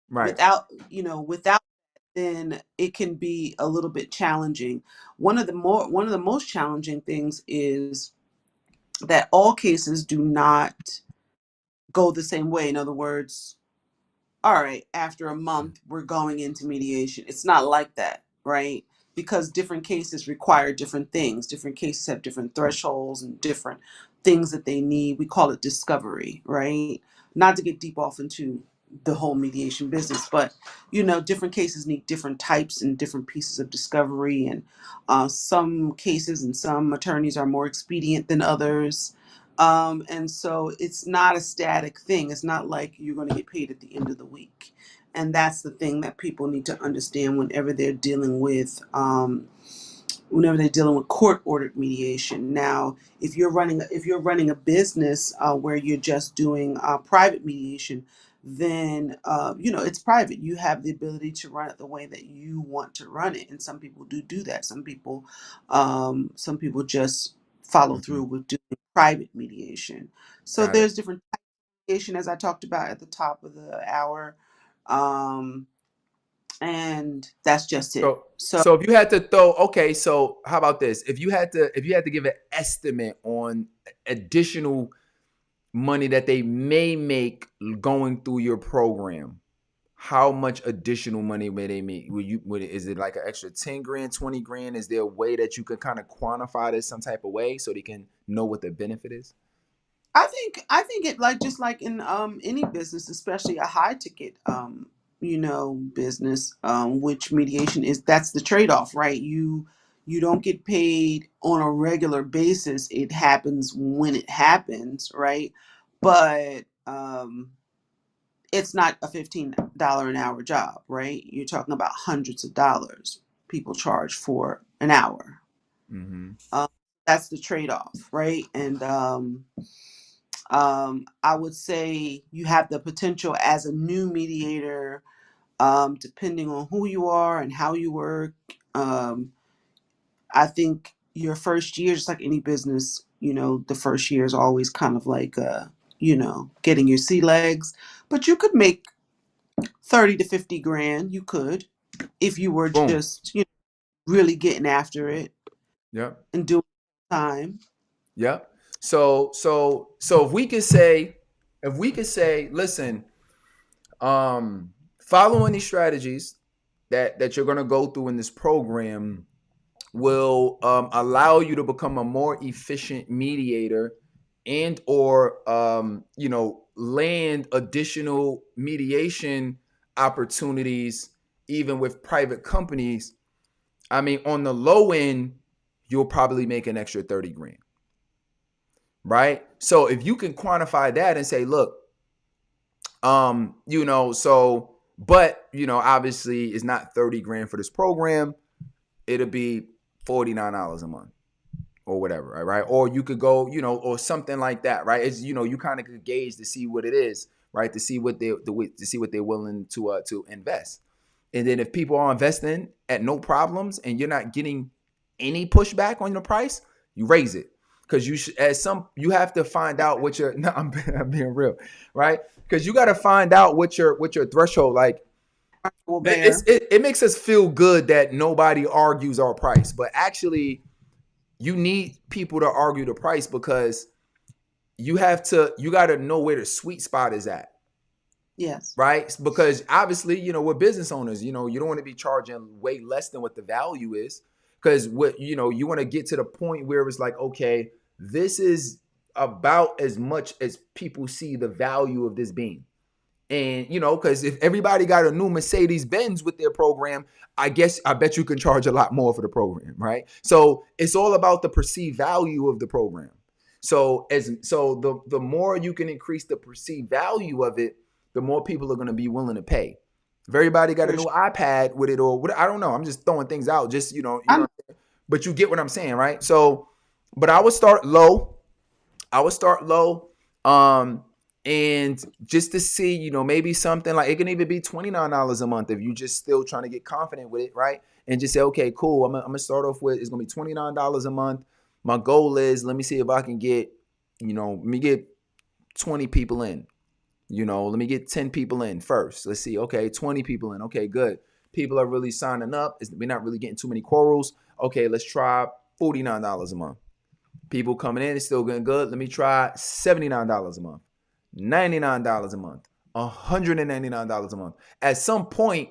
Right. without, then it can be a little bit challenging. One of the most challenging things is that all cases do not go the same way. In other words, all right, after a month, we're going into mediation. It's not like that, right? Because different cases require different things. Different cases have different thresholds and different things that they need. We call it discovery, right? Not to get deep off into the whole mediation business, but different cases need different types and different pieces of discovery. And some cases and some attorneys are more expedient than others, and so it's not a static thing. It's not like you're going to get paid at the end of the week. And that's the thing that people need to understand whenever they're dealing with court ordered mediation. Now, if you're running a business where you're just doing private mediation, then it's private. You have the ability to run it the way that you want to run it, and some people do that. Some people just follow Mm-hmm. through with doing private mediation. So Got it. there's different types of mediation, as I talked about at the top of the hour, um, and that's just it. So So. so if you had to throw, okay, so how about this? If you had to give an estimate on additional money that they may make going through your program, how much additional money may they make? Is it like an extra 10 grand, 20 grand? Is there a way that you can kind of quantify this some type of way so they can know what the benefit is? I think it, like, just like in any business, especially a high ticket business, which mediation is, that's the trade off, right? You don't get paid on a regular basis. It happens when it happens, right? But it's not a $15 an hour job, right? You're talking about hundreds of dollars people charge for an hour. Mm-hmm. Um, that's the trade off, right? And I would say you have the potential as a new mediator, depending on who you are and how you work. Um, I think your first year, just like any business, the first year is always kind of like, getting your sea legs. But you could make 30 to 50 grand. You could, if you were Boom. just, really getting after it Yep. and doing time. Yep. So if we could say, listen, following these strategies that you're gonna go through in this program will allow you to become a more efficient mediator and or land additional mediation opportunities even with private companies. I mean, on the low end, you'll probably make an extra 30 grand, right? So if you can quantify that and say, look, but obviously it's not 30 grand for this program. It'll be $49 a month or whatever, right? Or you could go, or something like that, right? It's you kind of could gauge to see what it is, right? To see what they're willing to invest. And then if people are investing at no problems and you're not getting any pushback on the price, you raise it. Because you have to find out what your no, I'm being real, right? Because you got to find out what your threshold, like. Will bear. It makes us feel good that nobody argues our price, but actually you need people to argue the price because you got to know where the sweet spot is at, Yes. right? Because obviously, we're business owners. You don't want to be charging way less than what the value is, because you want to get to the point where it's like, okay, this is about as much as people see the value of this being. And because if everybody got a new Mercedes Benz with their program, I bet you can charge a lot more for the program, right? So it's all about the perceived value of the program. So the more you can increase the perceived value of it, the more people are going to be willing to pay. If everybody got a For new sure. iPad with it, or what, I don't know. I'm just throwing things out. Just I'm but you get what I'm saying, right? So, but I would start low. I would start low. And just to see, maybe something like it can even be $29 a month if you just still trying to get confident with it, right? And just say, okay, cool. I'm gonna start off with it's gonna be $29 a month. My goal is let me see if I can get, let me get 20 people in. Let me get 10 people in first. Let's see. Okay, 20 people in. Okay, good. People are really signing up. We're not really getting too many quarrels. Okay, let's try $49 a month. People coming in, it's still getting good. Let me try $79 a month, $99 a month, $199 a month. At some point,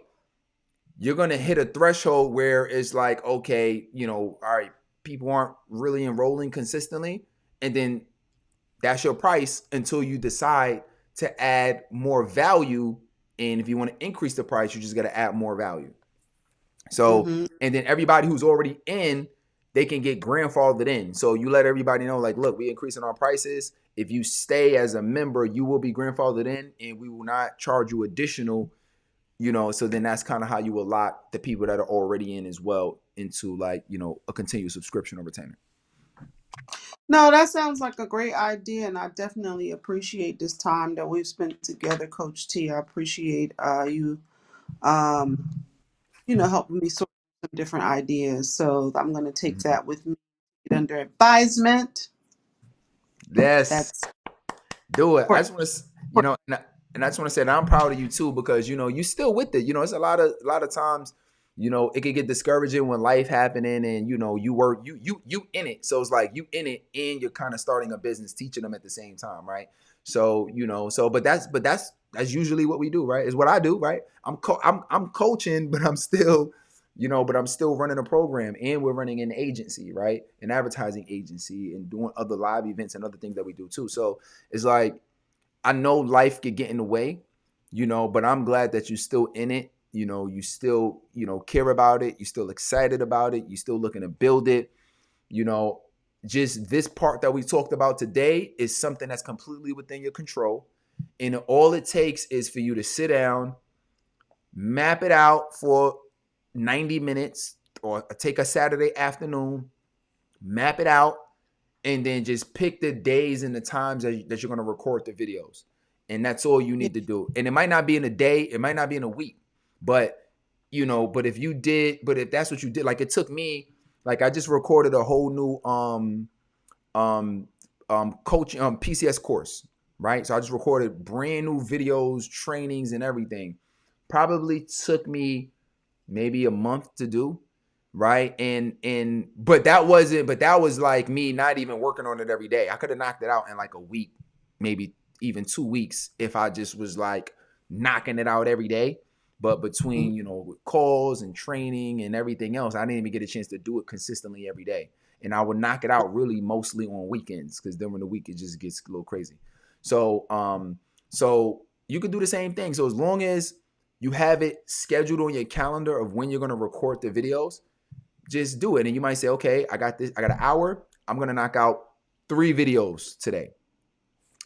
you're gonna hit a threshold where it's like, okay, all right, people aren't really enrolling consistently, and then that's your price until you decide to add more value. And if you want to increase the price, you just got to add more value. So, hmm and then everybody who's already in, they can get grandfathered in. So you let everybody know, like, look, we increasing our prices. If you stay as a member, you will be grandfathered in, and we will not charge you additional. So then that's kind of how you allot the people that are already in as well into, like, a continued subscription or retainer. No, that sounds like a great idea, and I definitely appreciate this time that we've spent together, Coach T. I appreciate you, um, helping me sort some different ideas. So I'm going to take Mhm. that with me under advisement. Yes, That's do it. I important. just want to, and I just want to say that I'm proud of you too, because you still with it. It's a lot of times It could get discouraging when life happening and you work you in it. So it's like you in it and you're kind of starting a business, teaching them at the same time, right? So that's usually what we do, right? Is what I do, right? I'm coaching, but I'm still running a program, and we're running an agency, right? An advertising agency, and doing other live events and other things that we do too. So it's like I know life could get in the way, but I'm glad that you're still in it. You still, care about it. You're still excited about it. You're still looking to build it. You know, just this part that we talked about today is something that's completely within your control. And all it takes is for you to sit down, map it out for 90 minutes or take a Saturday afternoon, map it out, and then just pick the days and the times that you're going to record the videos. And that's all you Yeah. need to do. And it might not be in a day, it might not be in a week, but if that's what you did, like it took me, like I just recorded a whole new um coaching PCS course, right? So I just recorded brand new videos, trainings, and everything. Probably took me maybe a month to do, right? And but that was like me not even working on it every day. I could have knocked it out in like a week, maybe even 2 weeks, if I just was like knocking it out every day. But Mhm. between calls and training and everything else, I didn't even get a chance to do it consistently every day. And I would knock it out really mostly on weekends, because then when the week it just gets a little crazy. So you could do the same thing. So as long as you have it scheduled on your calendar of when you're going to record the videos, just do it. And you might say, okay, I got this, I got an hour, I'm going to knock out 3 videos today.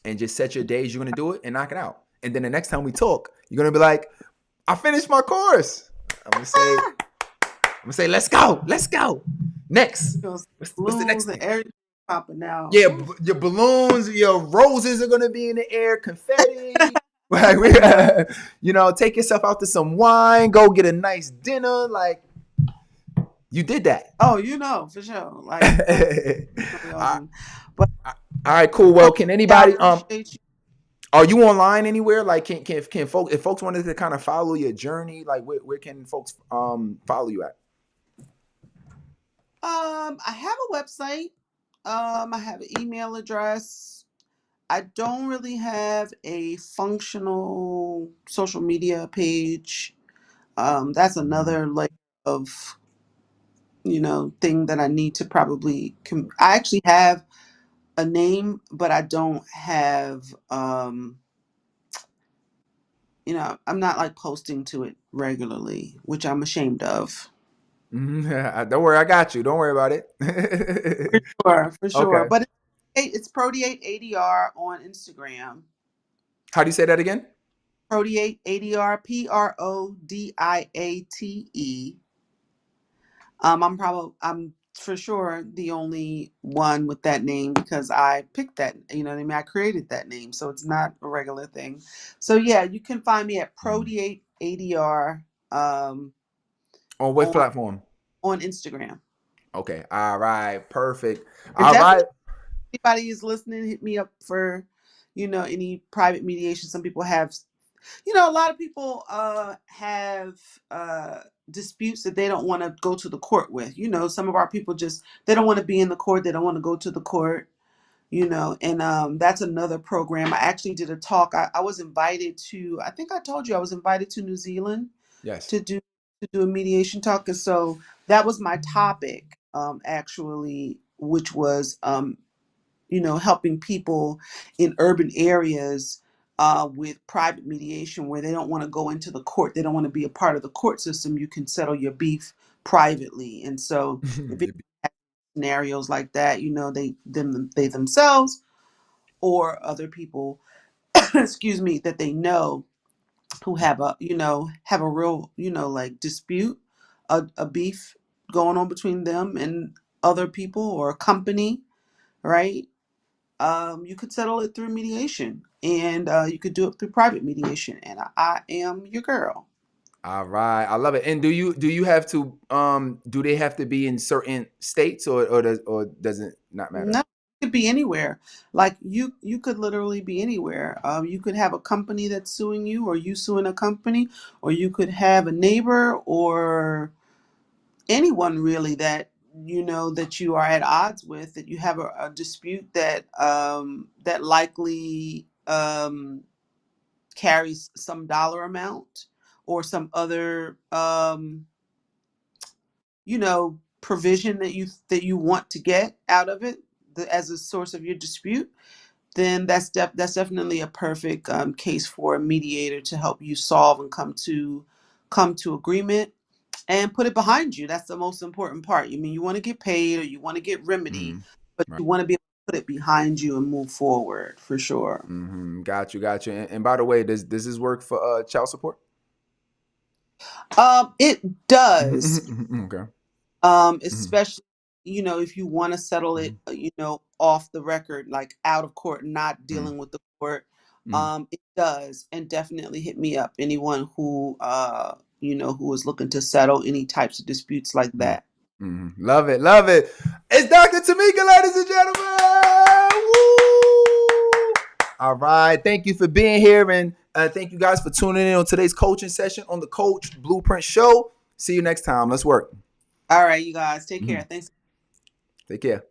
And just set your days you're going to do it and knock it out. And then the next time we talk, you're going to be like, I finished my course. I'm going to say, let's go, let's go. Next. Those What's the balloons next and thing? everything popping out. Yeah, Woo. your balloons, your roses are gonna be in the air, confetti. Like take yourself out to some wine, go get a nice dinner. Like you did that. Oh, for sure. Like that was really all awesome. But right, cool. Well, Coach, can I anybody appreciate you. are you online anywhere? Like can folks, if folks wanted to kind of follow your journey, like where can folks follow you at? I have a website. I have an email address. I don't really have a functional social media page. That's another layer of thing that I need to probably. I actually have a name, but I don't have. I'm not like posting to it regularly, which I'm ashamed of. Don't worry, I got you. Don't worry about it. Sure, for sure. Okay. But it's Proteate ADR on Instagram. How do you say that again? Proteate ADR, Prodiate. I'm for sure the only one with that name because I picked that. You know what I mean? I created that name, so it's not a regular thing. So yeah, you can find me at Proteate ADR On what on platform? Instagram. Okay. All right. Perfect. And All right. definitely, anybody is listening, hit me up for any private mediation. Some people have, a lot of people have disputes that they don't want to go to the court with. Some of our people just they don't want to be in the court. They don't want to go to the court. And that's another program. I actually did a talk. I was invited to. I think I told you I was invited to New Zealand Yes. to do a mediation talk, and so that was my topic actually, which was helping people in urban areas with private mediation where they don't want to go into the court. They don't want to be a part of the court system. You can settle your beef privately. And so if it scenarios like that, they themselves or other people, excuse me, that they know who have a real, like dispute, a beef going on between them and other people or a company, right? You could settle it through mediation and you could do it through private mediation. And I am your girl. All right. I love it. And do you have to do they have to be in certain states, or does it not matter? No, it could be anywhere. Like you could literally be anywhere. You could have a company that's suing you, or you suing a company, or you could have a neighbor, or anyone really that you know that you are at odds with, that you have a dispute that that likely carries some dollar amount or some other you know, provision that you want to get out of it, as a source of your dispute, then that's definitely a perfect case for a mediator to help you solve and come to agreement and put it behind you. That's the most important part. You mean you want to get paid or you want to get remedy, Mm-hmm. but Right. you want to be able to put it behind you and move forward for sure. Mm-hmm. Got you. Got you. And by the way, does this work for child support? It does. Okay. Mm-hmm. Especially, you know, if you want to settle it, you know, off the record, like out of court, not Mm-hmm. dealing with the court. Mm-hmm. It does, and definitely hit me up. Anyone who, you know, who is looking to settle any types of disputes like that. Mm-hmm. Love it. Love it. It's Dr. Tamika, ladies and gentlemen. Woo! All right. Thank you for being here. And thank you guys for tuning in on today's coaching session on the Coach Blueprint Show. See you next time. Let's work. All right, you guys, take Mm-hmm. care. Thanks. Take care.